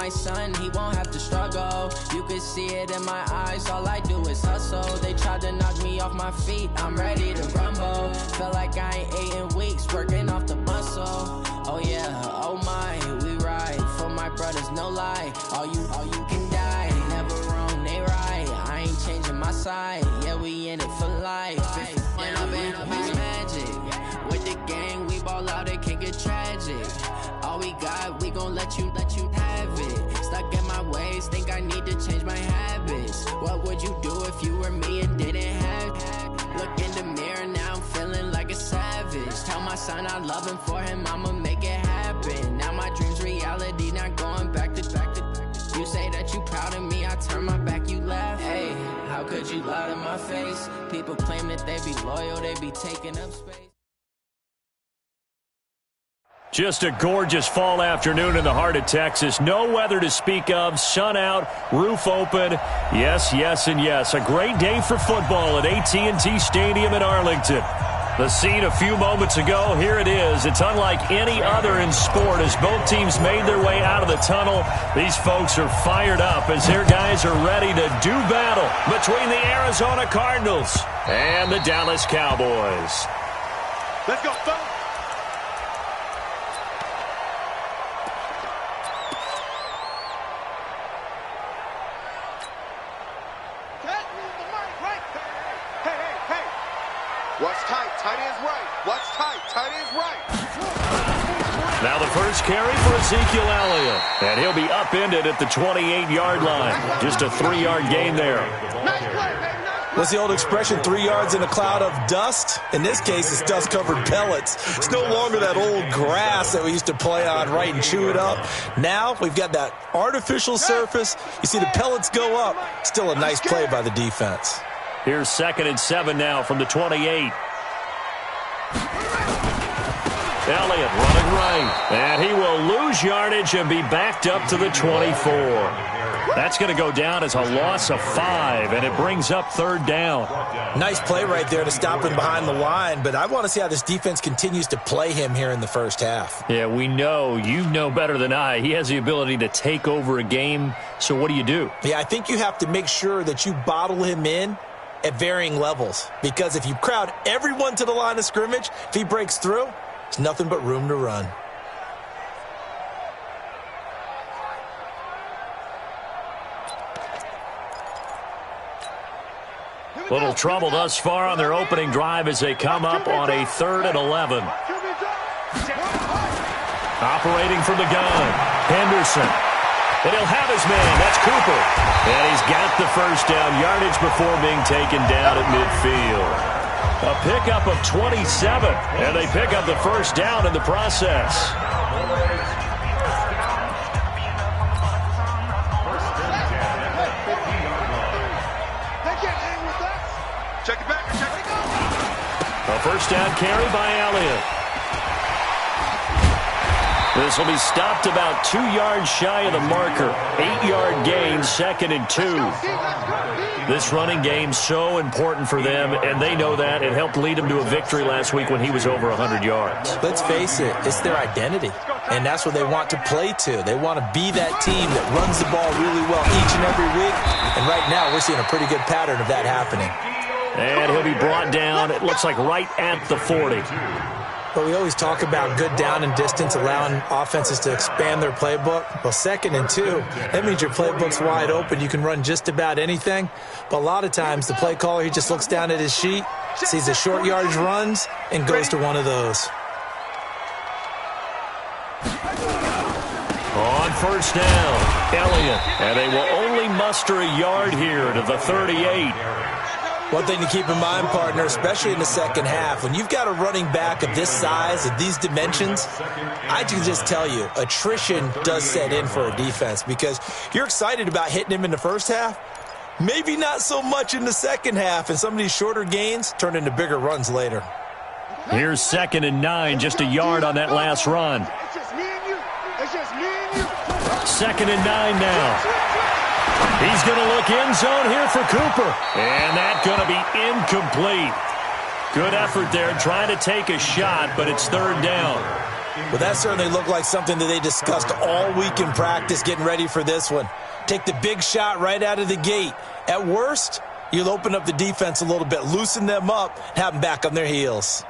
my son, he won't have to struggle. You can see it in my eyes, all I do is hustle. They tried to knock me off my feet, I'm ready to rumble. Feel like I ain't ate in weeks, working off the muscle. Oh yeah, oh my, we ride for my brothers, no lie. All you can die, never wrong, they right. I ain't changing my side, yeah, we in it for life. And I've been magic with the gang, we ball out, it can get tragic. All we got, we gon' let you have it. Stuck in my ways, think I need to change my habits. What would you do if you were me and didn't have it? Look in the mirror, now I'm feeling like a savage. Tell my son I love him, for him I'ma make it happen. Now my dream's reality, not going back to. You say that you proud of me, I turn my back, you laugh. Hey, how could you lie to my face? People claim that they be loyal, they be taking up space. Just a gorgeous fall afternoon in the heart of Texas. No weather to speak of. Sun out, roof open. Yes, yes, and yes. A great day for football at AT&T Stadium in Arlington. The scene a few moments ago, here it is. It's unlike any other in sport as both teams made their way out of the tunnel. These folks are fired up as their guys are ready to do battle between the Arizona Cardinals and the Dallas Cowboys. Let's go, folks. What's tight? Tight end's right. What's tight? Tight end's right. Now the first carry for Ezekiel Elliott. And he'll be upended at the 28-yard line. Just a 3-yard gain there. What's the old expression, 3 yards in a cloud of dust? In this case, it's dust-covered pellets. It's no longer that old grass that we used to play on, right, and chew it up. Now we've got that artificial surface. You see the pellets go up. Still a nice play by the defense. Here's 2nd and 7 now from the 28. Elliott running right. And he will lose yardage and be backed up to the 24. That's going to go down as a loss of 5, and it brings up 3rd down. Nice play right there to stop him behind the line, but I want to see how this defense continues to play him here in the first half. Yeah, we know. You know better than I. He has the ability to take over a game, so what do? Yeah, I think you have to make sure that you bottle him in at varying levels, because if you crowd everyone to the line of scrimmage, if he breaks through, there's nothing but room to run. Little trouble thus far on their opening drive as they come up on a 3rd and 11. Operating from the gun, Henderson. And he'll have his man. That's Cooper. And he's got the first down yardage before being taken down at midfield. A pickup of 27. And they pick up the first down in the process. Check it back. Check it out. A first down carry by Elliott. This will be stopped about 2 yards shy of the marker. 8-yard gain, 2nd and 2. This running game so important for them, and they know that. It helped lead them to a victory last week when he was over 100 yards. Let's face it, it's their identity, and that's what they want to play to. They want to be that team that runs the ball really well each and every week, and right now we're seeing a pretty good pattern of that happening. And he'll be brought down, it looks like right at the 40. But we always talk about good down and distance, allowing offenses to expand their playbook. Well, 2nd and 2, that means your playbook's wide open. You can run just about anything. But a lot of times, the play caller, he just looks down at his sheet, sees the short yardage runs, and goes to one of those. On first down, Elliott. And they will only muster a yard here to the 38. One thing to keep in mind, partner, especially in the second half, when you've got a running back of this size, of these dimensions, I can just tell you, attrition does set in for a defense because you're excited about hitting him in the first half, maybe not so much in the second half, and some of these shorter gains turn into bigger runs later. Here's 2nd and 9, just a yard on that last run. 2nd and 9 now. He's going to look end zone here for Cooper. And that's going to be incomplete. Good effort there trying to take a shot, but it's 3rd down. Well, that certainly looked like something that they discussed all week in practice getting ready for this one. Take the big shot right out of the gate. At worst, you'll open up the defense a little bit, loosen them up, have them back on their heels.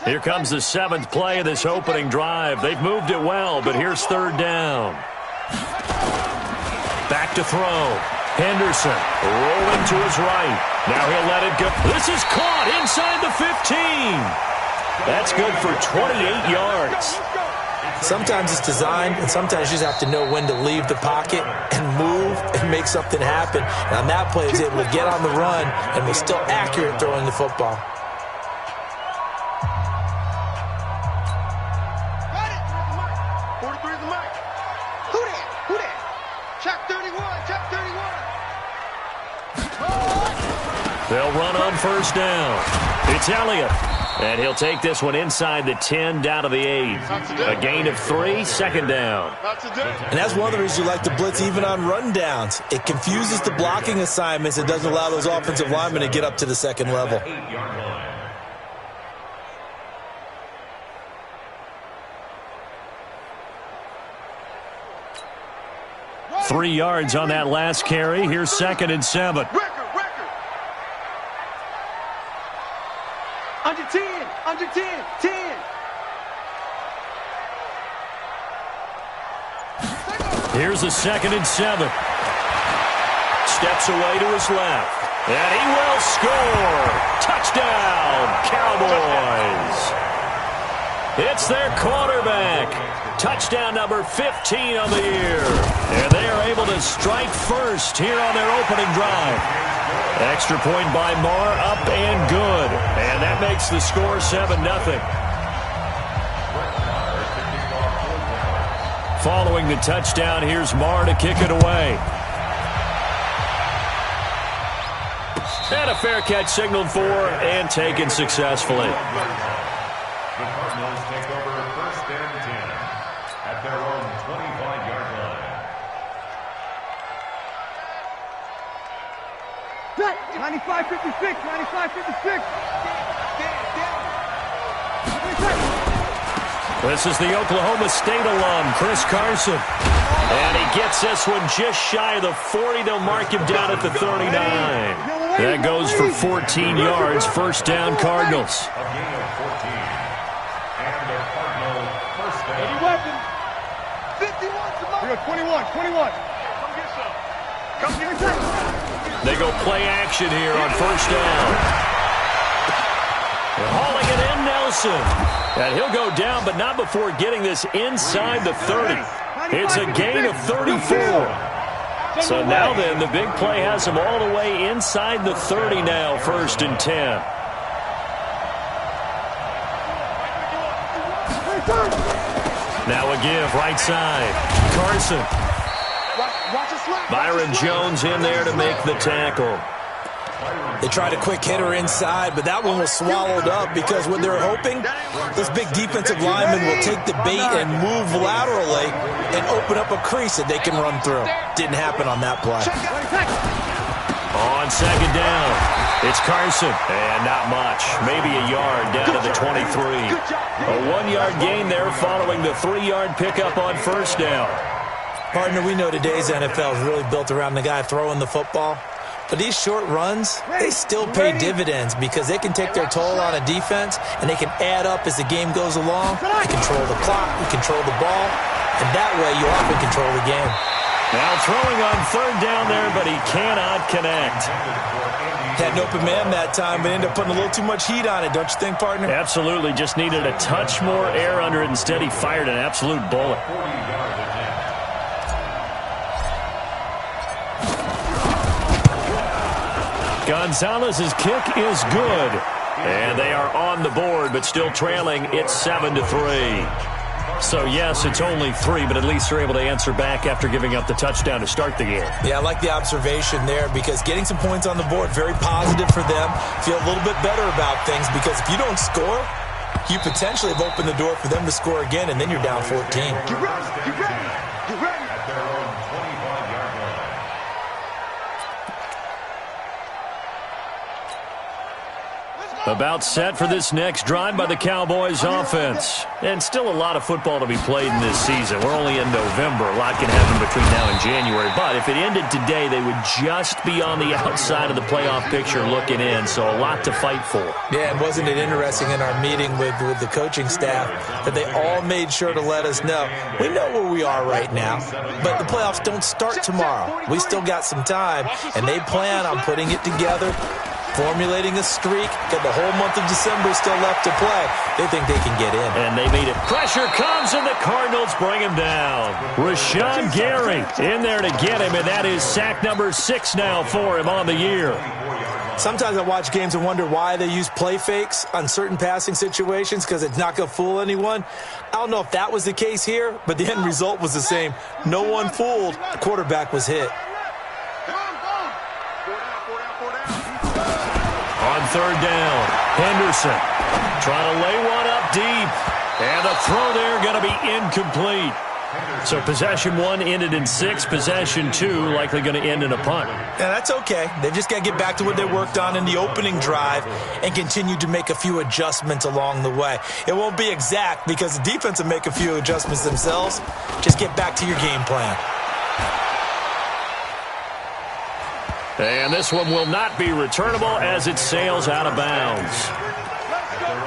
Here comes the 7th play of this opening drive. They've moved it well, but here's 3rd down. Back to throw. Henderson rolling to his right. Now he'll let it go. This is caught inside the 15. That's good for 28 yards. Sometimes it's designed, and sometimes you just have to know when to leave the pocket and move and make something happen. And on that play, he was able to get on the run and was still accurate throwing the football. They'll run on 1st down. It's Elliott. And he'll take this one inside the 10 down to the 8. A gain of 3, 2nd down. And that's one of the reasons you like to blitz even on rundowns. It confuses the blocking assignments. It doesn't allow those offensive linemen to get up to the 2nd level. 3 yards on that last carry. Here's 2nd and 7. Under 10, under 10, 10. Here's the 2nd and 7. Steps away to his left. And he will score. Touchdown, Cowboys. It's their quarterback. Touchdown number 15 on the year. And they are able to strike first here on their opening drive. Extra point by Marr, up and good. And that makes the score 7-0. Following the touchdown, here's Marr to kick it away. And a fair catch signaled for and taken successfully. The Cardinals take over 1st and 10 at their own 25-yard line. 95-56, 95-56. This is the Oklahoma State alum, Chris Carson. And he gets this one just shy of the 40. They'll mark him down at the 39. That goes for 14 yards. 1st down, Cardinals. A gain of 14. And the Cardinal 1st down. Any weapon? 51. We got 21, 21. Come get some. Come get some. They go play action here on 1st down. They're hauling it in, Nelson. And he'll go down, but not before getting this inside the 30. It's a gain of 34. So now then, the big play has him all the way inside the 30 now, 1st and 10. Now a give, right side. Carson. Byron Jones in there to make the tackle. They tried a quick hitter inside, but that one was swallowed up because what they're hoping, this big defensive lineman will take the bait and move laterally and open up a crease that they can run through. Didn't happen on that play. On 2nd down, it's Carson. And not much, maybe a yard down to the 23. A 1-yard gain there following the 3-yard pickup on 1st down. Partner, we know today's NFL is really built around the guy throwing the football. But these short runs, they still pay dividends because they can take their toll on a defense and they can add up as the game goes along. You control the clock, you control the ball, and that way you often control the game. Now throwing on 3rd down there, but he cannot connect. Had an open man that time, but ended up putting a little too much heat on it, don't you think, partner? Absolutely, just needed a touch more air under it. Instead, he fired an absolute bullet. Gonzalez's kick is good. And they are on the board, but still trailing. It's 7-3. So, yes, it's only 3, but at least they're able to answer back after giving up the touchdown to start the game. Yeah, I like the observation there because getting some points on the board, very positive for them. Feel a little bit better about things because if you don't score, you potentially have opened the door for them to score again, and then you're down 14. Get ready, get ready, get ready. At their own 25-yard line. About set for this next drive by the Cowboys offense. And still a lot of football to be played in this season. We're only in November. A lot can happen between now and January. But if it ended today, they would just be on the outside of the playoff picture looking in. So a lot to fight for. Yeah, and wasn't it interesting in our meeting with the coaching staff that they all made sure to let us know, we know where we are right now, but the playoffs don't start tomorrow. We still got some time, and they plan on putting it together, formulating a streak, got the whole month of December still left to play. They think they can get in. And they made it. Pressure comes, and the Cardinals bring him down. Rashawn Gary in there to get him, and that is sack number 6 now for him on the year. Sometimes I watch games and wonder why they use play fakes on certain passing situations because it's not going to fool anyone. I don't know if that was the case here, but the end result was the same. No one fooled. The quarterback was hit. On third down, Henderson trying to lay one up deep. And the throw there going to be incomplete. So possession 1 ended in 6. Possession 2 likely going to end in a punt. Yeah, that's okay. They've just got to get back to what they worked on in the opening drive and continue to make a few adjustments along the way. It won't be exact because the defense will make a few adjustments themselves. Just get back to your game plan. And this one will not be returnable as it sails out of bounds.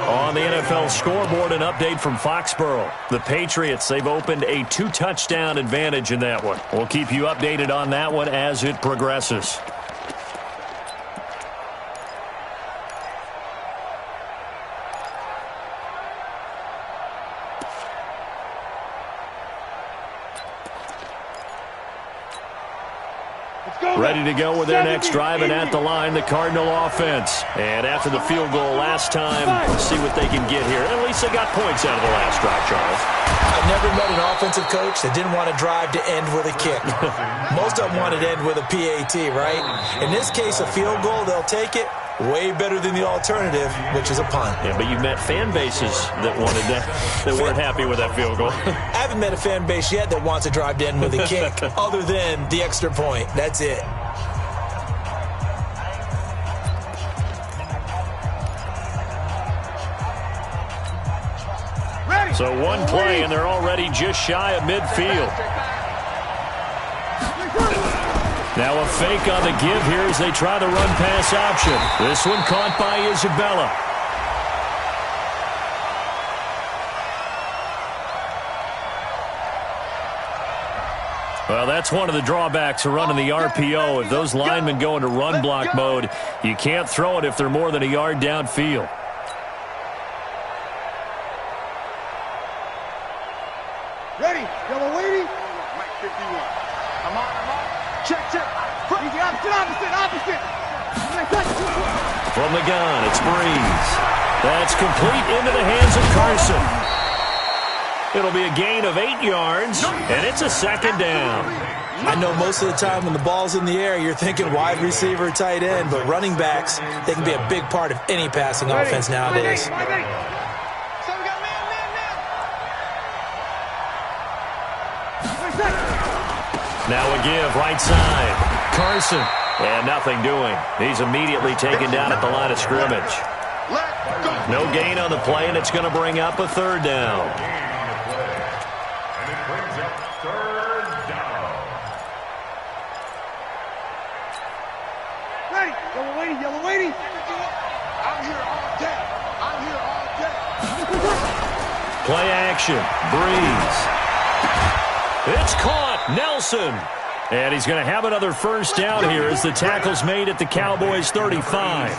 On the NFL scoreboard, an update from Foxborough. The Patriots, they've opened a 2-touchdown advantage in that one. We'll keep you updated on that one as it progresses. Ready to go with their next drive, and at the line, the Cardinal offense. And after the field goal last time, see what they can get here. At least they got points out of the last drive, Charles. I've never met an offensive coach that didn't want to drive to end with a kick. Most of them wanted to end with a PAT, right? In this case, a field goal, they'll take it. Way better than the alternative, which is a punt. Yeah, but you've met fan bases that wanted that, that weren't happy with that field goal. I haven't met a fan base yet that wants to drive to end with a kick other than the extra point. That's it. So one play, and they're already just shy of midfield. Now a fake on the give here as they try the run-pass option. This one caught by Isabella. Well, that's one of the drawbacks of running the RPO. If those linemen go into run block mode, you can't throw it if they're more than a yard downfield. Ready? Yellow waiting. Mike 51. I'm on. Check. Opposite. From the gun, it's Breeze. That's complete into the hands of Carson. It'll be a gain of 8 yards, and it's a second down. I know most of the time when the ball's in the air, you're thinking wide receiver, tight end, but running backs, they can be a big part of any passing offense nowadays. Now a give, right side. Carson, and nothing doing. He's immediately taken down at the line of scrimmage. No gain on the play, and it's going to bring up a third down. And it brings up third down. Ready? Yellow waiting. I'm here all day. Play action, Breeze. It's caught, Nelson. And he's going to have another first down here as the tackle's made at the Cowboys' 35.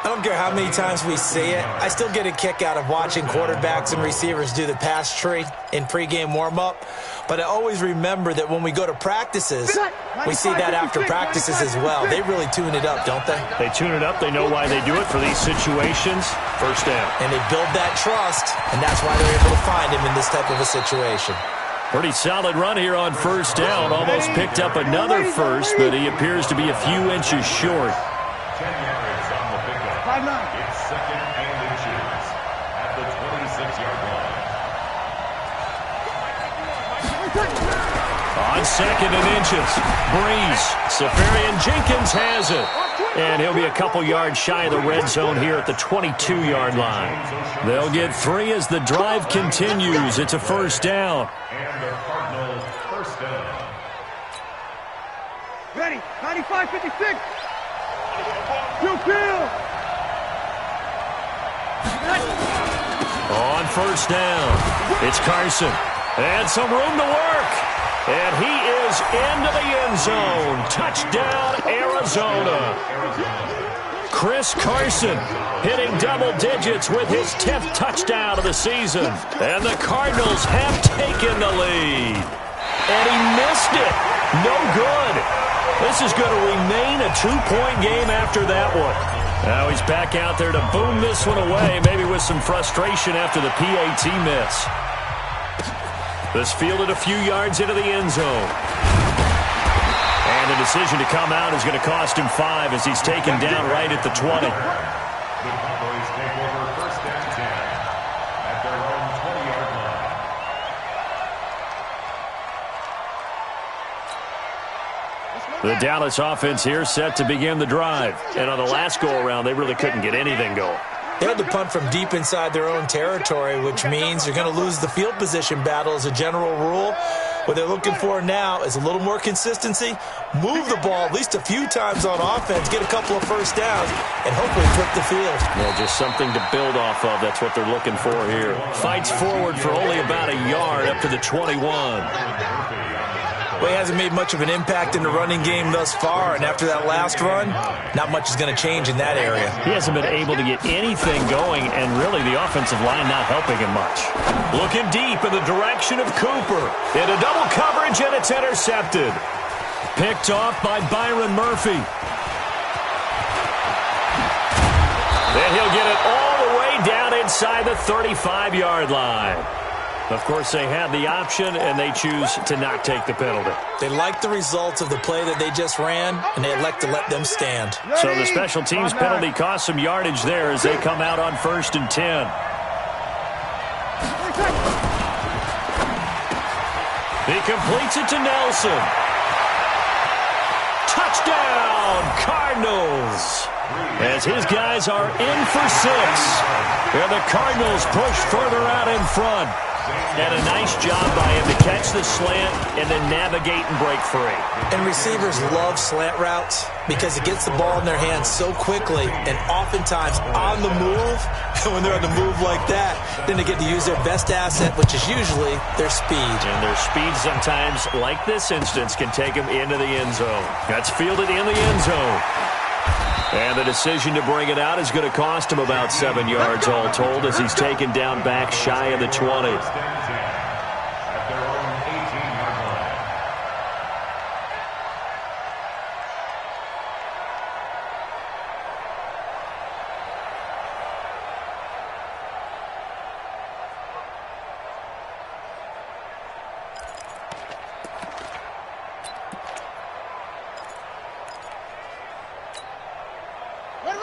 I don't care how many times we see it. I still get a kick out of watching quarterbacks and receivers do the pass tree in pregame warm-up. But I always remember that when we go to practices, we see that after practices as well. They really tune it up, don't they? They tune it up. They know why they do it for these situations. First down. And they build that trust, and that's why they're able to find him in this type of a situation. Pretty solid run here on first down. Almost picked up another first, but he appears to be a few inches short. 10 yards on the pickup. 5-9. It's second and inches at the 26-yard line. On second and inches, Breeze. Safarian Jenkins has it. And he'll be a couple yards shy of the red zone here at the 22-yard line. They'll get 3 as the drive continues. It's a first down. And the Cardinals first down. Ready. 95-56. Field. On first down, it's Carson. And some room to work. And he is into the end zone. Touchdown, Arizona. Chris Carson hitting double digits with his 10th touchdown of the season. And the Cardinals have taken the lead. And he missed it. No good. This is going to remain a 2-point game after that one. Now he's back out there to boom this one away, maybe with some frustration after the PAT miss. This fielded a few yards into the end zone. And the decision to come out is going to cost him 5 as he's taken down right at the 20. The Cowboys take over first and 10 at their own 20-yard line. The Dallas offense here set to begin the drive. And on the last go-around, they really couldn't get anything going. They had to punt from deep inside their own territory, which means you're going to lose the field position battle as a general rule. What they're looking for now is a little more consistency, move the ball at least a few times on offense, get a couple of first downs, and hopefully flip the field. Yeah, just something to build off of. That's what they're looking for here. Fights forward for only about a yard up to the 21. Well, he hasn't made much of an impact in the running game thus far, and after that last run, not much is going to change in that area. He hasn't been able to get anything going, and really the offensive line not helping him much. Looking deep in the direction of Cooper. Into double coverage, and it's intercepted. Picked off by Byron Murphy. Then he'll get it all the way down inside the 35-yard line. Of course, they have the option, and they choose to not take the penalty. They like the results of the play that they just ran, and they elect to let them stand. So the special teams penalty costs some yardage there as they come out on first and 10. He completes it to Nelson. Touchdown, Cardinals! As his guys are in for 6. And the Cardinals push further out in front. And a nice job by him to catch the slant and then navigate and break free. And receivers love slant routes because it gets the ball in their hands so quickly and oftentimes on the move. And when they're on the move like that, then they get to use their best asset, which is usually their speed. And their speed sometimes, like this instance, can take them into the end zone. That's fielded in the end zone. And the decision to bring it out is going to cost him about 7 yards all told as he's taken down back shy of the 20. At their own 18-yard line.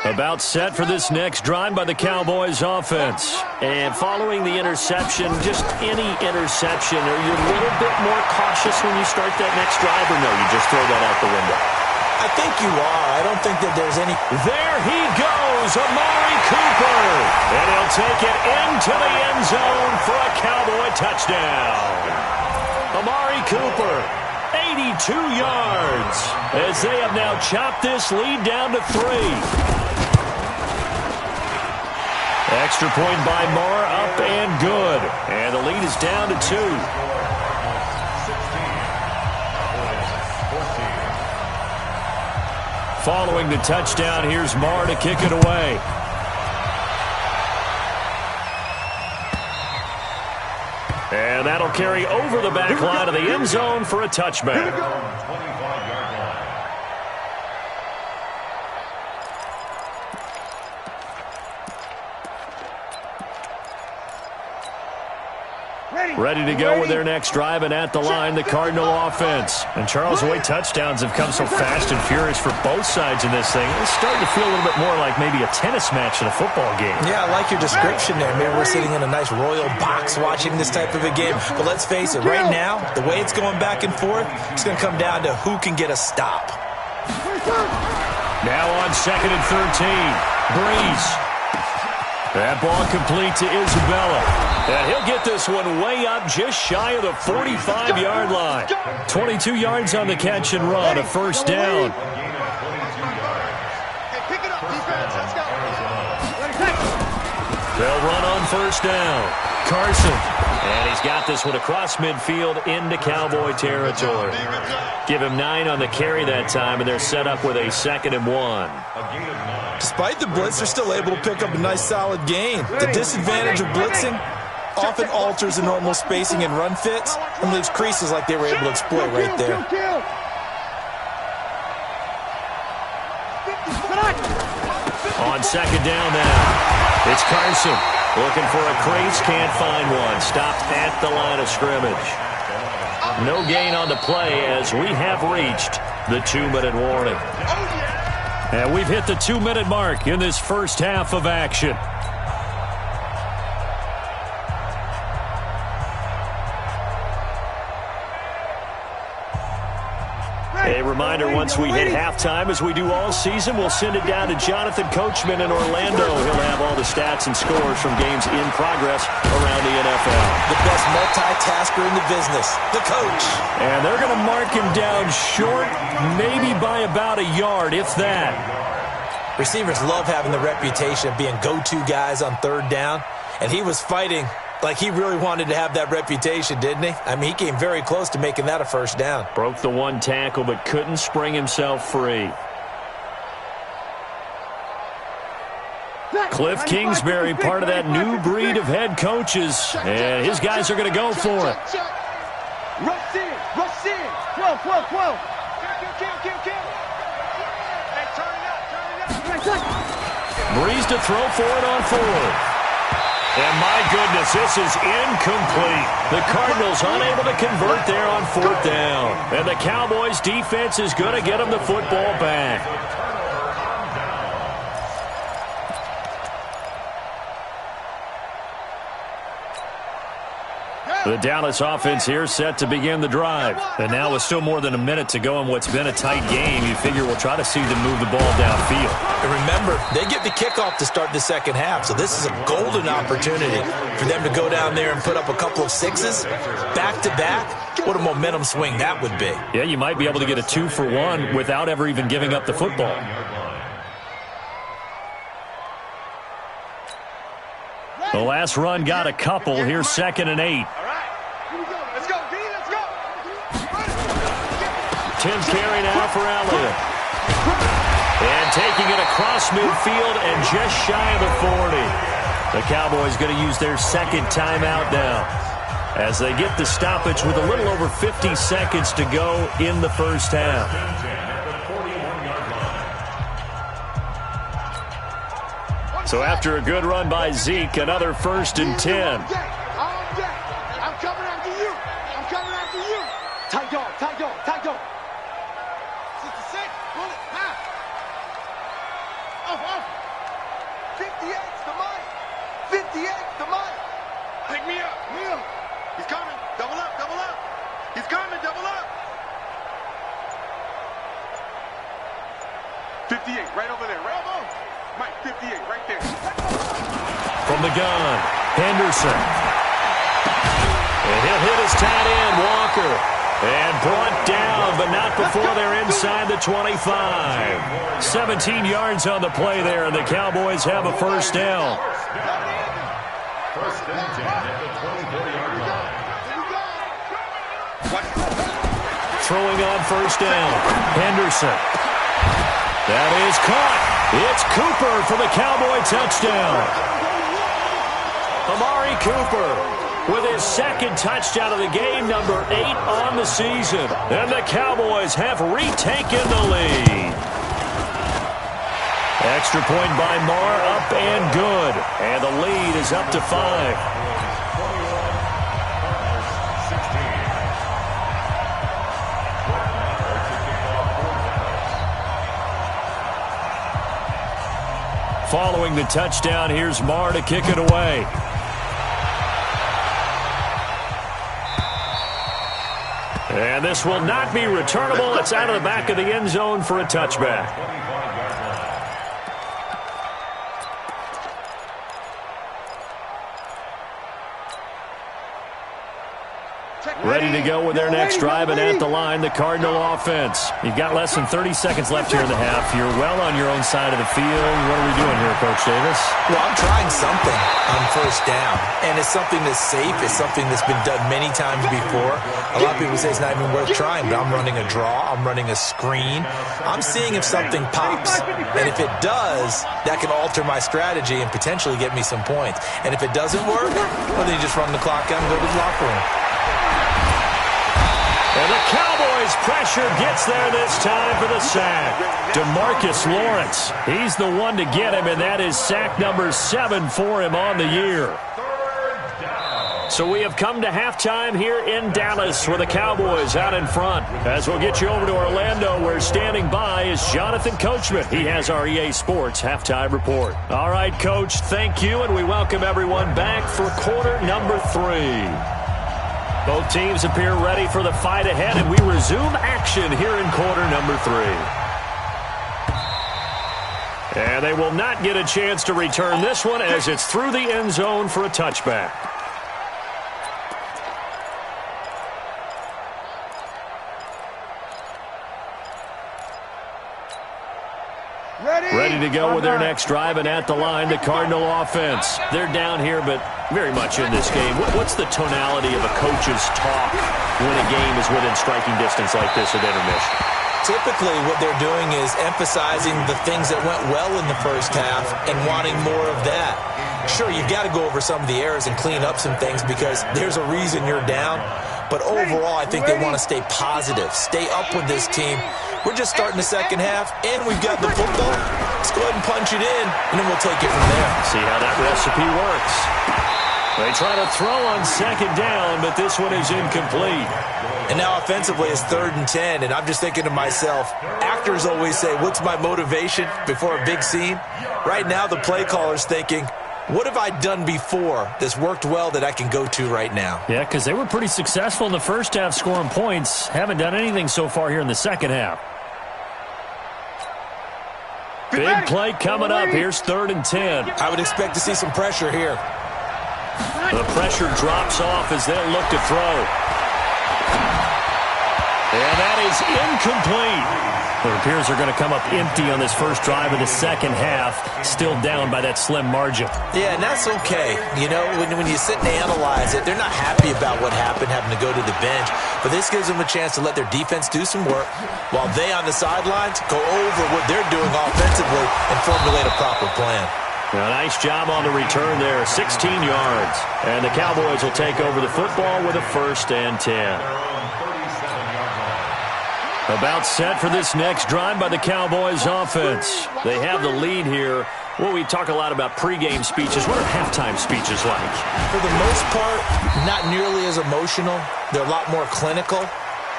About set for this next drive by the Cowboys offense. And following the interception, just any interception, are you a little bit more cautious when you start that next drive, or no, you just throw that out the window? I think you are. I don't think that there's any... There he goes, Amari Cooper. And he'll take it into the end zone for a Cowboy touchdown. Amari Cooper, 82 yards, as they have now chopped this lead down to 3. Extra point by Moore, up and good. And the lead is down to 2. 16. Following the touchdown, here's Marr to kick it away. And that'll carry over the back line of the end zone for a touchback. Ready to go with their next drive, and at the line, the Cardinal offense. And Charles, the way touchdowns have come so fast and furious for both sides in this thing, it's starting to feel a little bit more like maybe a tennis match in a football game. Yeah, I like your description there. Maybe we're sitting in a nice royal box watching this type of a game. But let's face it, right now, the way it's going back and forth, it's going to come down to who can get a stop. Now on 2nd and 13, Breeze. That ball complete to Isabella. And he'll get this one way up just shy of the 45-yard line. 22 yards on the catch and run, a first down. They'll run on first down. Carson. And he's got this one across midfield into Cowboy territory. Give him 9 on the carry that time, and they're set up with a 2nd and 1. Despite the blitz, they're still able to pick up a nice solid gain. The disadvantage of blitzing often alters the normal spacing and run fits and leaves creases like they were able to exploit right there. On 2nd down now, it's Carson looking for a crease, can't find one. Stopped at the line of scrimmage. No gain on the play as we have reached the 2-minute warning. And we've hit the 2-minute mark in this first half of action. A reminder, once we hit halftime, as we do all season, we'll send it down to Jonathan Coachman in Orlando. He'll have all the stats and scores from games in progress around the NFL. The best multitasker in the business, the coach. And they're going to mark him down short, maybe by about a yard, if that. Receivers love having the reputation of being go-to guys on 3rd down, and he was fighting like he really wanted to have that reputation, didn't he? I mean, he came very close to making that a first down. Broke the one tackle, but couldn't spring himself free. Cliff Kingsbury, part of that new breed of head coaches, and his guys are going to go for it. Rush in, rush in. 12, 12, 12. Kill. Hey, turn it up. Breeze to throw for it on 4th. And my goodness, this is incomplete. The Cardinals unable to convert there on 4th down. And the Cowboys defense is going to get them the football back. The Dallas offense here set to begin the drive. And now with still more than a minute to go in what's been a tight game, you figure we'll try to see them move the ball downfield. And remember, they get the kickoff to start the second half, so this is a golden opportunity for them to go down there and put up a couple of 6s back-to-back. What a momentum swing that would be. Yeah, you might be able to get a 2-for-1 without ever even giving up the football. The last run got a couple. Here's 2nd and 8. Let's go, D, let's go. 10th carry now for Elliott. And taking it across midfield and just shy of the 40. The Cowboys going to use their 2nd timeout now as they get the stoppage with a little over 50 seconds to go in the first half. So after a good run by Zeke, another 1st and 10. I'm coming after you. I'm coming after you. Tight dog, tight dog, tight dog. 66, bullet, half. Off. 58's the mine. 58's the mine. Pick me up. He's coming. Double up. He's coming, double up. 58, right over there, right over. Mike, 58, right there. From the gun, Henderson. And he'll hit his tight end, Walker. And brought down, but not before they're inside the 25. 17 yards on the play there, and the Cowboys have a first down. First and 10 at the 24-yard line. Throwing on first down, Henderson. That is caught. It's Cooper for the Cowboy touchdown. Amari Cooper with his second touchdown of the game, number 8 on the season. And the Cowboys have retaken the lead. Extra point by Marr, up and good. And the lead is up to 5. Following the touchdown, here's Marr to kick it away. And this will not be returnable. It's out of the back of the end zone for a touchback. Ready to go with their next drive, and at the line, the Cardinal offense. You've got less than 30 seconds left here in the half. You're well on your own side of the field. What are we doing here, Coach Davis? Well, I'm trying something on first down, and it's something that's safe. It's something that's been done many times before. A lot of people say it's not even worth trying, but I'm running a draw. I'm running a screen. I'm seeing if something pops, and if it does, that can alter my strategy and potentially get me some points. And if it doesn't work, well, then you just run the clock out and go to the locker room. And the Cowboys pressure gets there this time for the sack. DeMarcus Lawrence, he's the one to get him, and that is sack number 7 for him on the year. So we have come to halftime here in Dallas with the Cowboys out in front. As we'll get you over to Orlando, where standing by is Jonathan Coachman. He has our EA Sports halftime report. All right, Coach, thank you, and we welcome everyone back for quarter number 3. Both teams appear ready for the fight ahead, and we resume action here in quarter number 3. And they will not get a chance to return this one as it's through the end zone for a touchback. Ready to go with their next drive, and at the line, the Cardinal offense. They're down here, but very much in this game. What's the tonality of a coach's talk when a game is within striking distance like this at intermission? Typically, what they're doing is emphasizing the things that went well in the first half and wanting more of that. Sure, you've got to go over some of the errors and clean up some things because there's a reason you're down. But overall, I think they want to stay positive, stay up with this team. We're just starting the second half, and we've got the football. Let's go ahead and punch it in, and then we'll take it from there. See how that recipe works. They try to throw on second down, but this one is incomplete. And now offensively it's 3rd and 10, and I'm just thinking to myself, actors always say, what's my motivation before a big scene? Right now the play caller's thinking, what have I done before that's worked well that I can go to right now? Yeah, because they were pretty successful in the first half scoring points. Haven't done anything so far here in the second half. Big play coming up. Here's 3rd and 10. I would expect to see some pressure here. The pressure drops off as they'll look to throw. And that is incomplete. It appears they're going to come up empty on this first drive of the second half, still down by that slim margin. Yeah, and that's okay. You know, when you sit and analyze it, they're not happy about what happened, having to go to the bench. But this gives them a chance to let their defense do some work while they on the sidelines go over what they're doing offensively and formulate a proper plan. A nice job on the return there, 16 yards. And the Cowboys will take over the football with a 1st and 10. About set for this next drive by the Cowboys offense. They have the lead here. Well, we talk a lot about pregame speeches. What are halftime speeches like? For the most part, not nearly as emotional. They're a lot more clinical.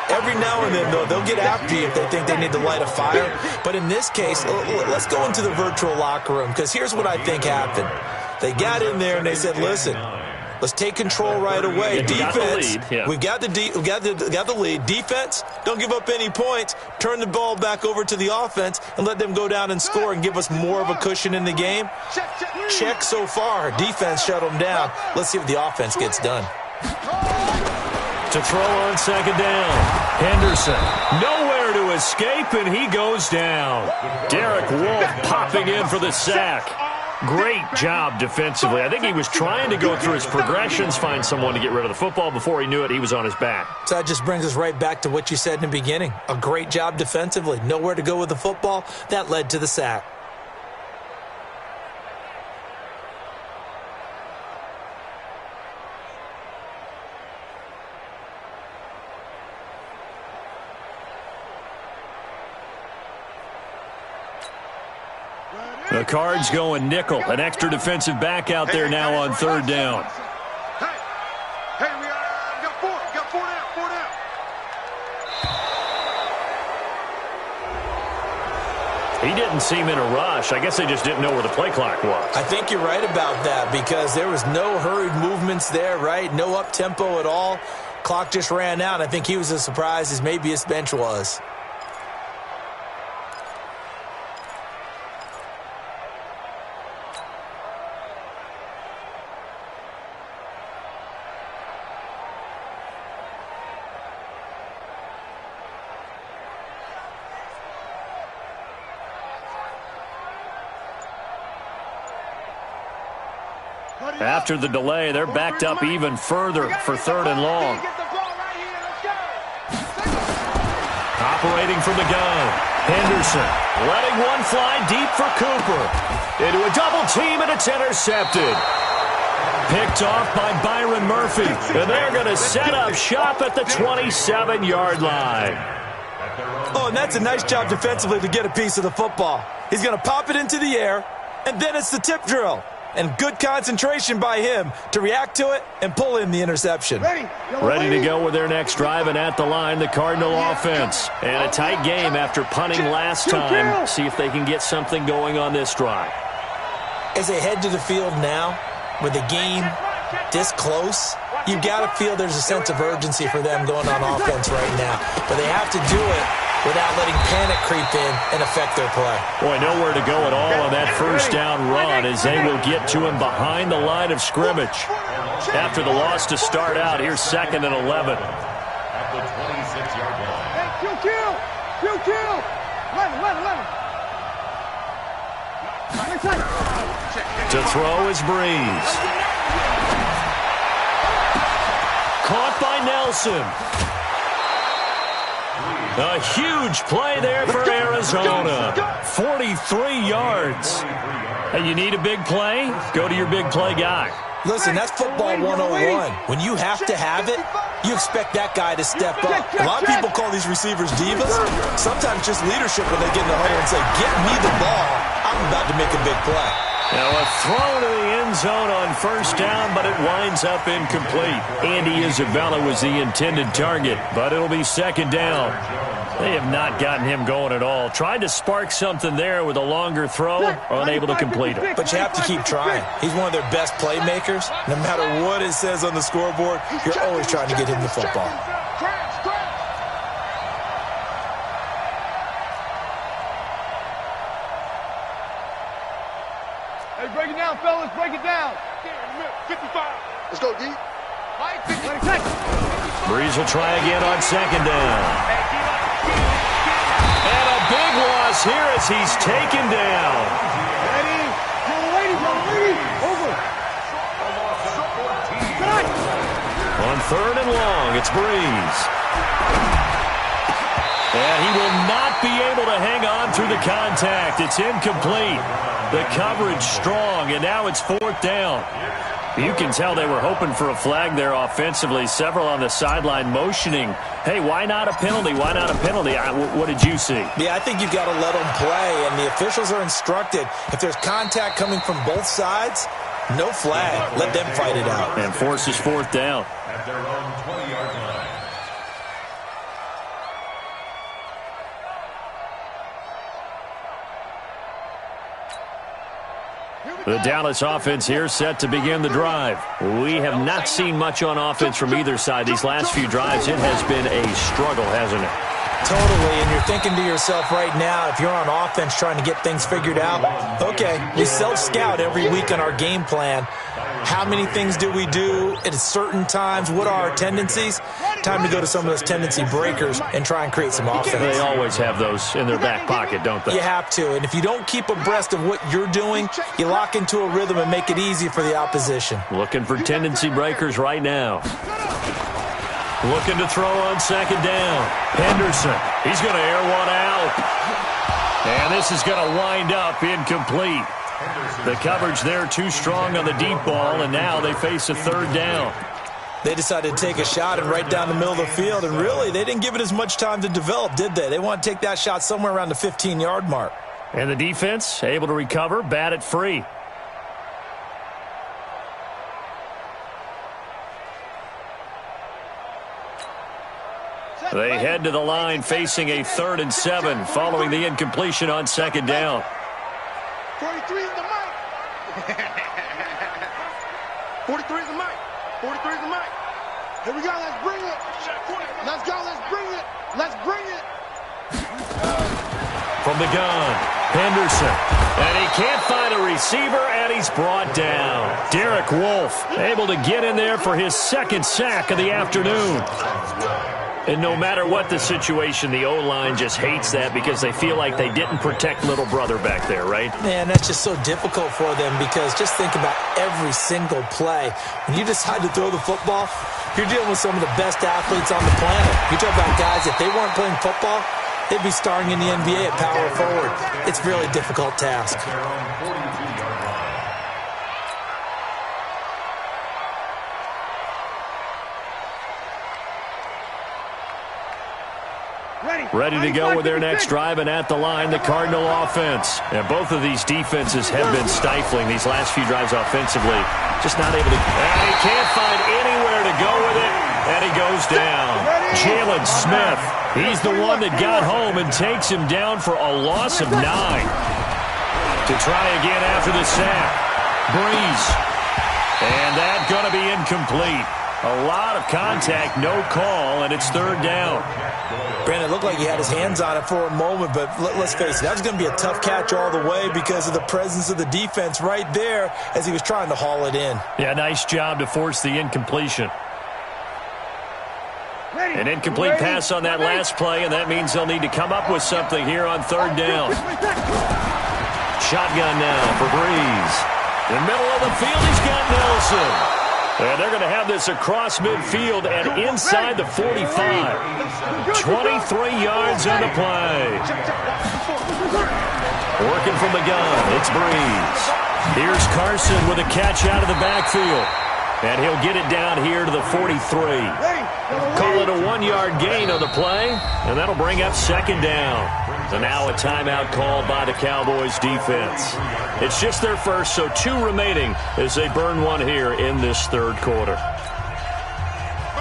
Every now and then, though, they'll get after you if they think they need to light a fire. But in this case, let's go into the virtual locker room, because here's what I think happened. They got in there and they said, listen, let's take control right away. Defense, we've got the lead. Defense, don't give up any points. Turn the ball back over to the offense and let them go down and score and give us more of a cushion in the game. Check so far. Defense shut them down. Let's see if the offense gets done. To throw on second down. Henderson, nowhere to escape, and he goes down. Derek Wolfe popping in for the sack. Great job defensively. I think he was trying to go through his progressions, find someone to get rid of the football. Before he knew it, he was on his back. So that just brings us right back to what you said in the beginning. A great job defensively. Nowhere to go with the football. That led to the sack. The Cards going nickel. An extra defensive back out there now on third down. Hey, we got four down. He didn't seem in a rush. I guess they just didn't know where the play clock was. I think you're right about that because there was no hurried movements there, right? No up-tempo at all. Clock just ran out. I think he was as surprised as maybe his bench was. After the delay, they're backed up even further for third and long. Operating from the gun. Henderson letting one fly deep for Cooper. Into a double team, and it's intercepted. Picked off by Byron Murphy. And they're going to set up shop at the 27-yard line. Oh, and that's a nice job defensively to get a piece of the football. He's going to pop it into the air, and then it's the tip drill. And good concentration by him to react to it and pull in the interception. Ready to go with their next drive, and at the line, the Cardinal offense. And a tight game after punting last time. See if they can get something going on this drive. As they head to the field now, with the game this close, you've got to feel there's a sense of urgency for them going on offense right now. But they have to do it without letting panic creep in and affect their play. Boy, nowhere to go at all on that first down run as they will get to him behind the line of scrimmage. After the loss to start out, here's 2nd and 11. At the 26-yard line. Kill. To throw is Breeze. Caught by Nelson. A huge play there for Arizona. 43 yards. Hey, you need a big play? Go to your big play guy. Listen, that's football 101. When you have to have it, you expect that guy to step up. A lot of people call these receivers divas. Sometimes just leadership when they get in the huddle and say, get me the ball. I'm about to make a big play. Now a throw to the end zone on first down, but it winds up incomplete. Andy Isabella was the intended target, but it'll be 2nd down. They have not gotten him going at all. Tried to spark something there with a longer throw, unable to complete it. But you have to keep trying. He's one of their best playmakers. No matter what it says on the scoreboard, you're always trying to get him the football. Hey, break it down, fellas. Break it down. 55. Let's go, D. Breeze will try again on 2nd down. And a big loss here as he's taken down. Over. On 3rd and long, it's Breeze. And he will not be able to hang on through the contact. It's incomplete. The coverage strong, and now it's 4th down. You can tell they were hoping for a flag there offensively. Several on the sideline motioning, hey, why not a penalty? Why not a penalty? What did you see? Yeah, I think you've got to let them play, and the officials are instructed. If there's contact coming from both sides, no flag. Let them fight it out. And forces 4th down. At their own 20-yard line. The Dallas offense here set to begin the drive. We have not seen much on offense from either side. These last few drives, it has been a struggle, hasn't it? Totally, and you're thinking to yourself right now, if you're on offense trying to get things figured out, okay, we self-scout every week on our game plan. How many things do we do at certain times? What are our tendencies? Time to go to some of those tendency breakers and try and create some offense. They always have those in their back pocket, don't they? You have to. And if you don't keep abreast of what you're doing, you lock into a rhythm and make it easy for the opposition. Looking for tendency breakers right now. Looking to throw on second down. Henderson. He's going to air one out. And this is going to wind up incomplete. The coverage there too strong on the deep ball, and now they face a third down. They decided to take a shot and right down the middle of the field, and really, they didn't give it as much time to develop, did they? They want to take that shot somewhere around the 15-yard mark. And the defense able to recover, bat it free. They head to the line facing a 3rd and 7 following the incompletion on second down. 43 is the mic. 43 is the mic. 43 is the mic. Here we go. Let's bring it. Let's go. Let's bring it. Let's bring it. From the gun, Henderson. And he can't find a receiver, and he's brought down. Derek Wolfe able to get in there for his 2nd sack of the afternoon. And no matter what the situation, the O-line just hates that because they feel like they didn't protect little brother back there, right? Man, that's just so difficult for them because just think about every single play. When you decide to throw the football, you're dealing with some of the best athletes on the planet. You talk about guys, if they weren't playing football, they'd be starring in the NBA at power forward. It's a really difficult task. Ready to go with their next drive, and at the line, the Cardinal offense. And both of these defenses have been stifling these last few drives offensively. Just not able to... And he can't find anywhere to go with it, and he goes down. Jalen Smith, he's the one that got home and takes him down for a loss of 9. To try again after the sack. Breeze. And that's going to be incomplete. A lot of contact, no call, and it's 3rd down. Brandon, it looked like he had his hands on it for a moment, but let's face it, that was going to be a tough catch all the way because of the presence of the defense right there as he was trying to haul it in. Yeah, nice job to force the incompletion. An incomplete pass on that last play, and that means they'll need to come up with something here on 3rd down. Shotgun now for Breeze. In the middle of the field, he's got Nelson. And they're going to have this across midfield and inside the 45. 23 yards on the play. Working from the gun, it's Breeze. Here's Carson with a catch out of the backfield. And he'll get it down here to the 43. Call it a 1-yard gain on the play, and that'll bring up 2nd down. And now a timeout called by the Cowboys defense. It's just their first, so 2 remaining as they burn one here in this 3rd quarter.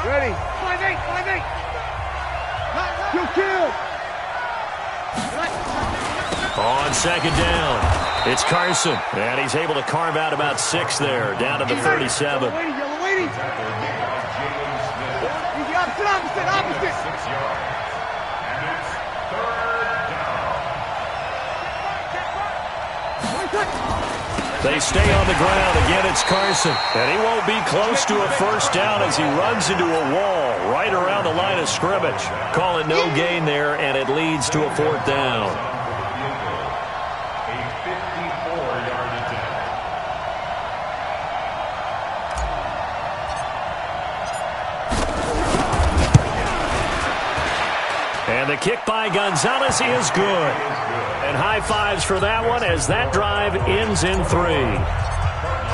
Ready. 5-8. 5-8. You kill. On 2nd down, it's Carson. And he's able to carve out about 6 there, down to the 37. Yellow waiting. Opposite. 6 yards. And it's 3rd down. They stay on the ground. Again, it's Carson. And he won't be close to a 1st down as he runs into a wall right around the line of scrimmage. Calling no gain there, and it leads to a 4th down. And the kick by Gonzalez is good. And high fives for that one as that drive ends in 3.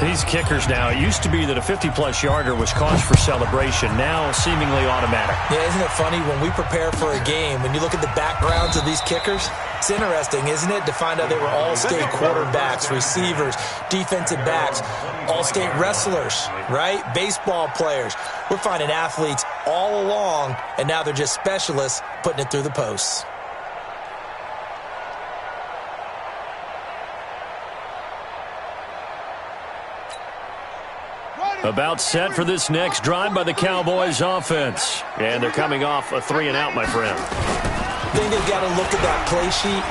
These kickers now, it used to be that a 50-plus yarder was cause for celebration. Now seemingly automatic. Yeah, isn't it funny when we prepare for a game, when you look at the backgrounds of these kickers, it's interesting, isn't it, to find out they were all-state quarterbacks, receivers, defensive backs, all-state wrestlers, right? Baseball players. We're finding athletes all along, and now they're just specialists putting it through the posts. About set for this next drive by the Cowboys offense. And they're coming off a 3-and-out, my friend. I think they've got to look at that play sheet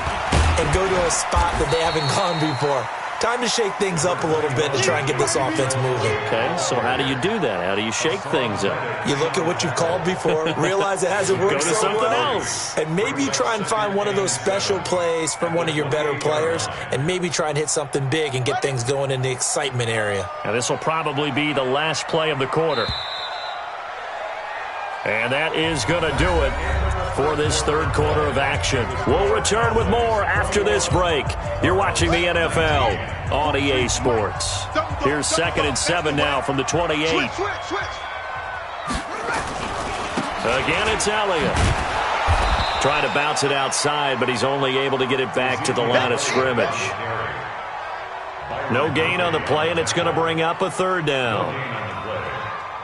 and go to a spot that they haven't gone before. Time to shake things up a little bit to try and get this offense moving. Okay, so how do you do that? How do you shake things up? You look at what you've called before, realize it hasn't worked Go to so something well, else. and maybe you try and find one of those special plays from one of your better players, and maybe try and hit something big and get things going in the excitement area. And this will probably be the last play of the quarter. And that is going to do it for this third quarter of action. We'll return with more after this break. You're watching the NFL on EA Sports. Here's 2nd and 7 now from the 28. Again, it's Elliott. Trying to bounce it outside, but he's only able to get it back to the line of scrimmage. No gain on the play, and it's going to bring up a third down.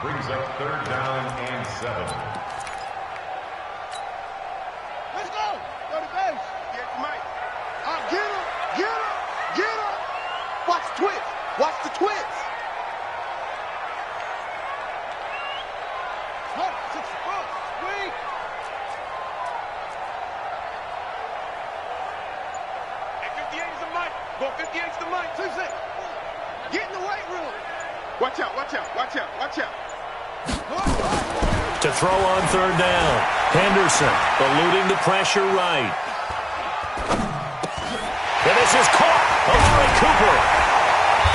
Brings up 3rd down and 7. Let's go. Go to base. Get Mike. Get him. Get him. Get him. Watch the twist. Watch the twist. Look, 64. Wait. Hey, 58 is the Mike. Go 58 is the Mike. 2-6. Get in the weight room. Watch out. Watch out. Watch out. Watch out. To throw on 3rd down. Henderson eluding the pressure right. And this is caught. Amari Cooper.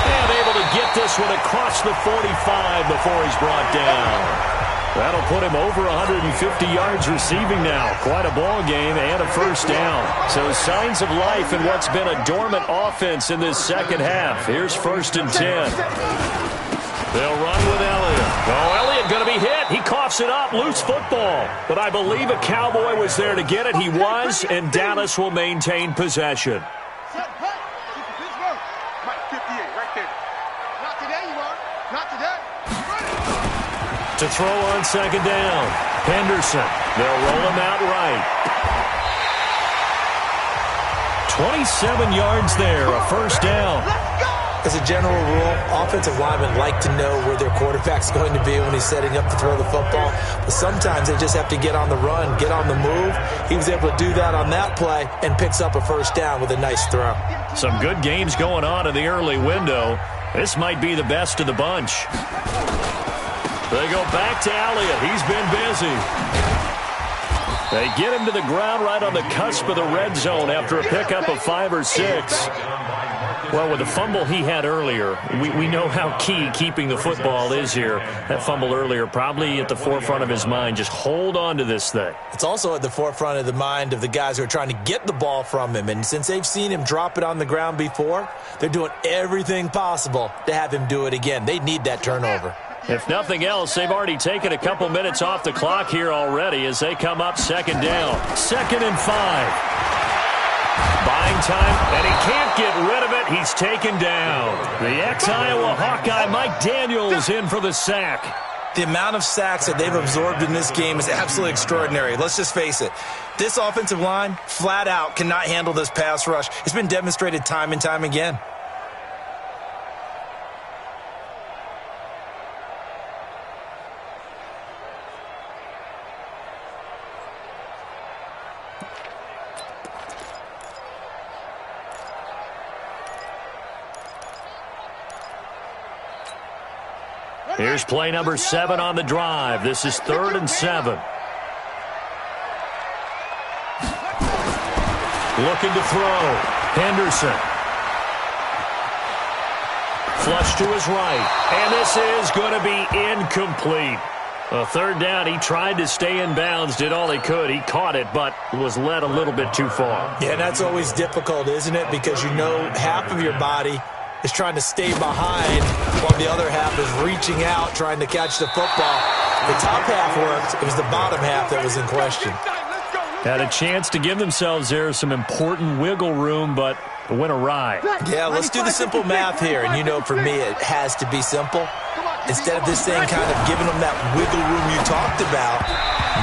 And able to get this one across the 45 before he's brought down. That'll put him over 150 yards receiving now. Quite a ball game and a first down. So signs of life in what's been a dormant offense in this second half. Here's 1st and 10. They'll run with Elliott. Oh, Elliott going to be hit. He coughs it up. Loose football. But I believe a Cowboy was there to get it. He was, and Dallas will maintain possession. Mike 58 right there. Not today, you are. Not today. To throw on 2nd down. Henderson. They'll roll him out right. 27 yards there. A first down. As a general rule, offensive linemen like to know where their quarterback's going to be when he's setting up to throw the football. But sometimes they just have to get on the run, get on the move. He was able to do that on that play and picks up a first down with a nice throw. Some good games going on in the early window. This might be the best of the bunch. They go back to Elliott. He's been busy. They get him to the ground right on the cusp of the red zone after a pickup of 5 or 6. Well, with the fumble he had earlier, we know how key keeping the football is here. That fumble earlier probably at the forefront of his mind. Just hold on to this thing. It's also at the forefront of the mind of the guys who are trying to get the ball from him. And since they've seen him drop it on the ground before, they're doing everything possible to have him do it again. They need that turnover. If nothing else, they've already taken a couple minutes off the clock here already as they come up 2nd down. 2nd and 5. Buying time, and he can't get rid of it. He's taken down. The ex-Iowa Hawkeye Mike Daniels in for the sack. The amount of sacks that they've absorbed in this game is absolutely extraordinary. Let's just face it. This offensive line, flat out, cannot handle this pass rush. It's been demonstrated time and time again. Here's play number 7 on the drive. This is 3rd and 7. Looking to throw. Henderson. Flush to his right. And this is going to be incomplete. A 3rd down. He tried to stay in bounds, did all he could. He caught it, but was led a little bit too far. Yeah, that's always difficult, isn't it? Because you know half of your body is trying to stay behind while the other half is reaching out, trying to catch the football. The top half worked. It was the bottom half that was in question. Had a chance to give themselves there some important wiggle room, but went awry. Yeah, let's do the simple math here. And you know, for me, it has to be simple. Instead of this thing kind of giving them that wiggle room you talked about,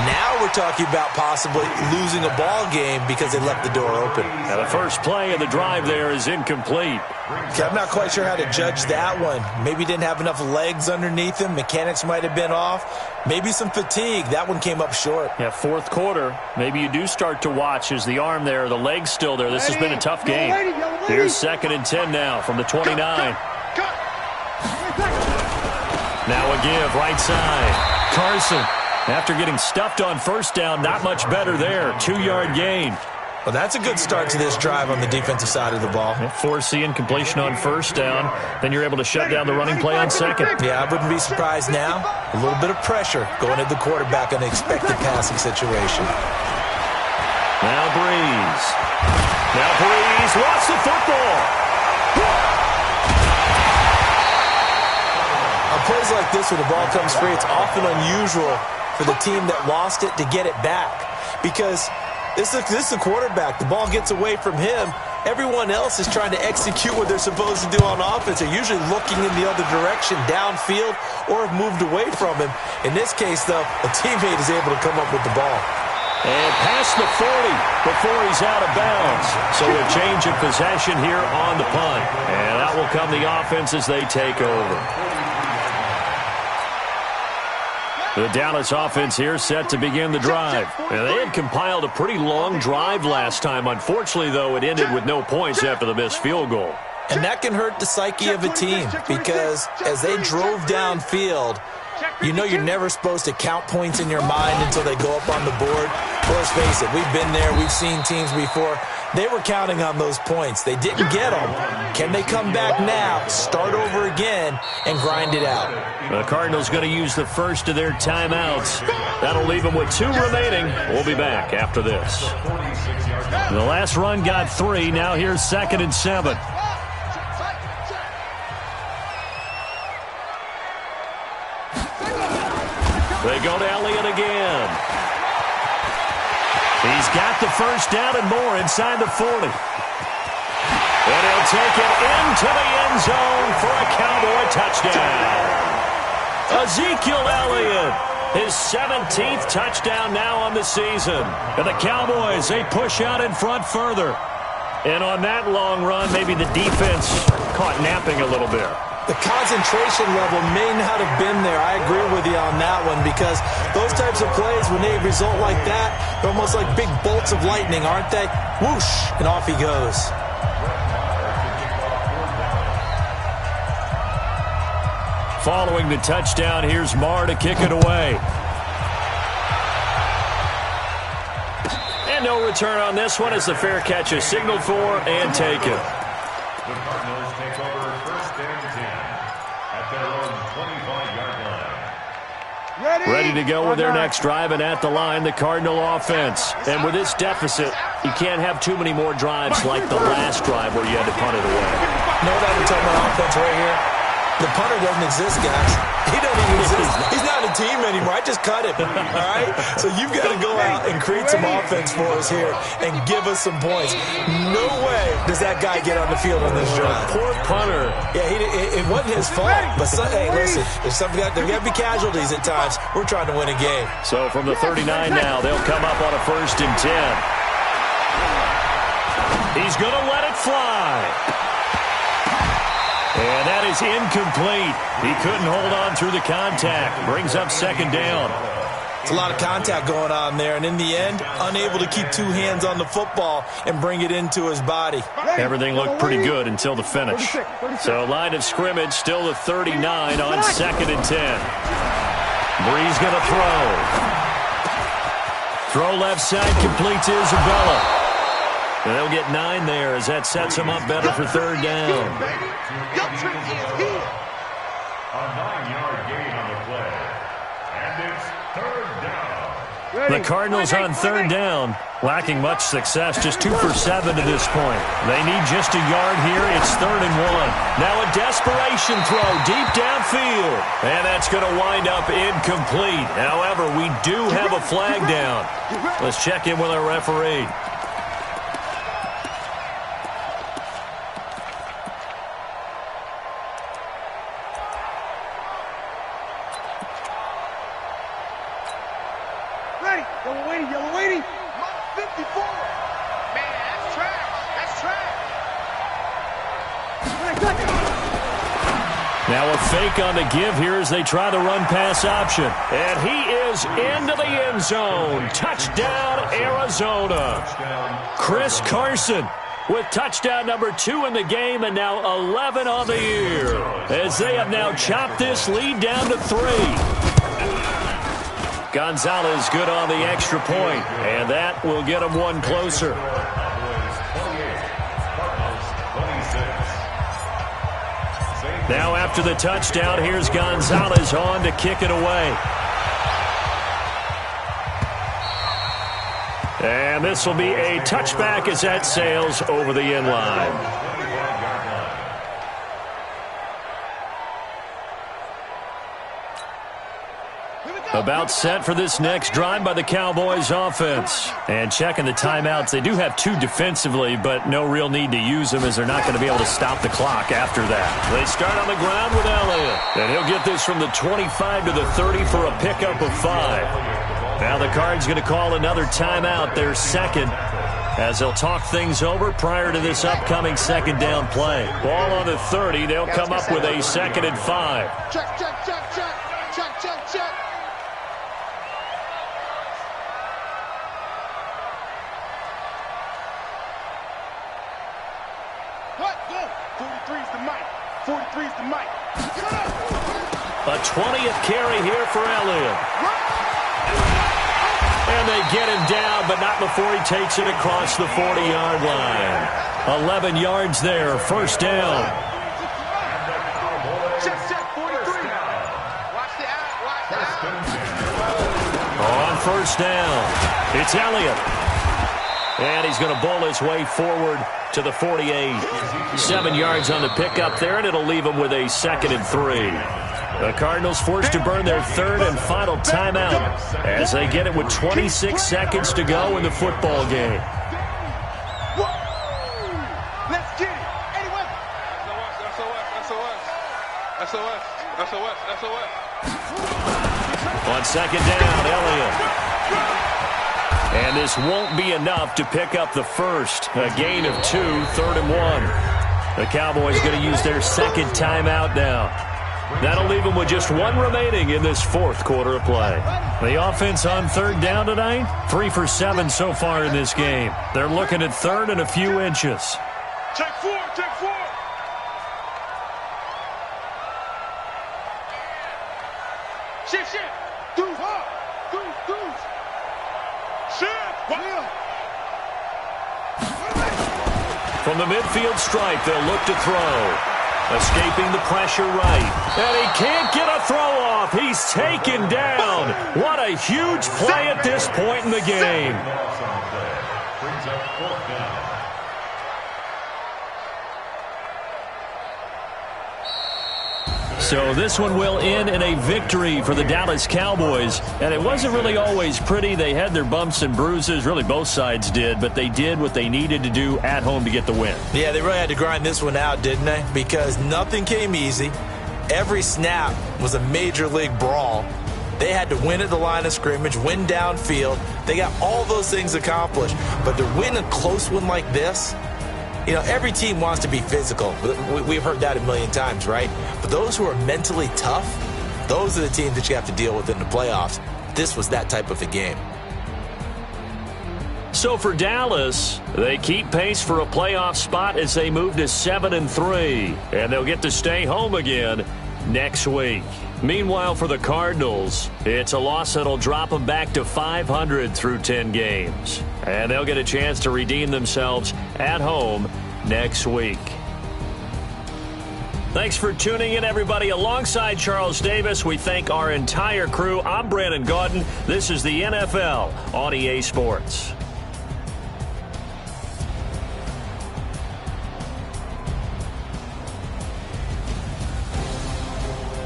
Now we're talking about possibly losing a ball game because they left the door open. Now the first play of the drive there is incomplete. Okay, I'm not quite sure how to judge that one. Maybe didn't have enough legs underneath him. Mechanics might have been off. Maybe some fatigue. That one came up short. Yeah, fourth quarter. Maybe you do start to watch as the arm there, the leg's still there. This has been a tough game. Here's 2nd and 10 now from the 29. Now a give, right side. Carson, after getting stuffed on first down, not much better there. 2-yard gain. Well, that's a good start to this drive on the defensive side of the ball. Force the incompletion on first down. Then you're able to shut down the running play on second. Yeah, I wouldn't be surprised now. A little bit of pressure going at the quarterback in the expected passing situation. Now Breeze. Now Breeze lost the football. On plays like this when the ball comes free, it's often unusual for the team that lost it to get it back. Because this is the quarterback. The ball gets away from him. Everyone else is trying to execute what they're supposed to do on offense. They're usually looking in the other direction, downfield, or have moved away from him. In this case, though, a teammate is able to come up with the ball. And past the 40 before he's out of bounds. So a change of possession here on the punt. And that will come the offense as they take over. The Dallas offense here set to begin the drive. And they had compiled a pretty long drive last time. Unfortunately, though, it ended with no points after the missed field goal. And that can hurt the psyche of a team because as they drove downfield, you know you're never supposed to count points in your mind until they go up on the board. Well, let's face it, we've been there. We've seen teams before. They were counting on those points. They didn't get them. Can they come back now, start over again, and grind it out? The Cardinals going to use the first of their timeouts. That'll leave them with 2 remaining. We'll be back after this. The last run got 3. Now here's 2nd and 7. They go to Elliott again. He's got the first down and more inside the 40. And he'll take it into the end zone for a Cowboy touchdown. Ezekiel Elliott, his 17th touchdown now on the season. And the Cowboys, they push out in front further. And on that long run, maybe the defense caught napping a little bit. The concentration level may not have been there. I agree with you on that one because those types of plays, when they result like that, they're almost like big bolts of lightning, aren't they? Whoosh, and off he goes. Following the touchdown, here's Marr to kick it away. And no return on this one as the fair catch is signaled for and taken. The Cardinals take over 1st and 10 at their own 25-yard line. Ready to go with their next drive, and at the line, the Cardinal offense. And with this deficit, you can't have too many more drives like the last drive where you had to punt it away. No doubt I'm talking about offense right here. The punter doesn't exist, guys. He doesn't even exist. He's not a team anymore. I just cut him, all right? So you've got to go out and create some offense for us here and give us some points. No way does that guy get on the field on this drive. Poor punter. Yeah, it wasn't his fault. But, hey, listen, there's got to be casualties at times. We're trying to win a game. So from the 39 now, they'll come up on a 1st and 10. He's going to let it fly. And that is incomplete. He couldn't hold on through the contact. Brings up 2nd down. It's a lot of contact going on there. And in the end, unable to keep 2 hands on the football and bring it into his body. Everything looked pretty good until the finish. So line of scrimmage, still the 39 on 2nd and 10. Breeze going to throw. Throw left side, complete to Isabella. And they'll get 9 there as that sets them up better for 3rd down. A 9-yard gain on the play. And it's 3rd down. The Cardinals on 3rd down, lacking much success, just 2 for 7 to this point. They need just a yard here. It's 3rd and 1. Now a desperation throw deep downfield. And that's going to wind up incomplete. However, we do have a flag down. Let's check in with our referee. Ready. Yellow waiting. 54. Man, that's trash. That's trash. Now a fake on the give here as they try the run pass option. And he is into the end zone. Touchdown, Arizona. Chris Carson with touchdown number 2 in the game and now 11 on the year. As they have now chopped this lead down to 3. Gonzalez good on the extra point, and that will get him one closer. Now after the touchdown, here's Gonzalez on to kick it away. And this will be a touchback as that sails over the end line. About set for this next drive by the Cowboys offense. And checking the timeouts, they do have 2 defensively, but no real need to use them as they're not going to be able to stop the clock after that. They start on the ground with Elliott. And he'll get this from the 25 to the 30 for a pickup of 5. Now the Cards going to call another timeout, their second, as they'll talk things over prior to this upcoming second down play. Ball on the 30, they'll come up with a 2nd and 5. Check. A 20th carry here for Elliott. And they get him down, but not before he takes it across the 40-yard line. 11 yards there, first down. Check, 43. Watch the out. On first down, it's Elliott. And he's going to bowl his way forward to the 48. 7 yards on the pickup there, and it'll leave him with a 2nd and 3. The Cardinals forced to burn their 3rd and final timeout as they get it with 26 seconds to go in the football game. Let's get it. Anyway. SOS. On second down, Elliott. And this won't be enough to pick up the first. A gain of 2, 3rd and 1. The Cowboys going to use their 2nd timeout now. That'll leave them with just 1 remaining in this 4th quarter of play. The offense on 3rd down tonight, 3 for 7 so far in this game. They're looking at 3rd and a few inches. Check 4. Shit. Deuce. Shit. From the midfield stripe, they'll look to throw. Escaping the pressure right. And he can't get a throw off. He's taken down. What a huge play at this point in the game. Brings up 4th down. So this one will end in a victory for the Dallas Cowboys. And it wasn't really always pretty. They had their bumps and bruises. Really, both sides did. But they did what they needed to do at home to get the win. Yeah, they really had to grind this one out, didn't they? Because nothing came easy. Every snap was a major league brawl. They had to win at the line of scrimmage, win downfield. They got all those things accomplished. But to win a close one like this, you know, every team wants to be physical. We've heard that a million times, right? But those who are mentally tough, those are the teams that you have to deal with in the playoffs. This was that type of a game. So for Dallas, they keep pace for a playoff spot as they move to 7-3. And they'll get to stay home again next week. Meanwhile, for the Cardinals, it's a loss that'll drop them back to 500 through 10 games. And they'll get a chance to redeem themselves at home next week. Thanks for tuning in, everybody. Alongside Charles Davis, we thank our entire crew. I'm Brandon Gaudin. This is the NFL on EA Sports.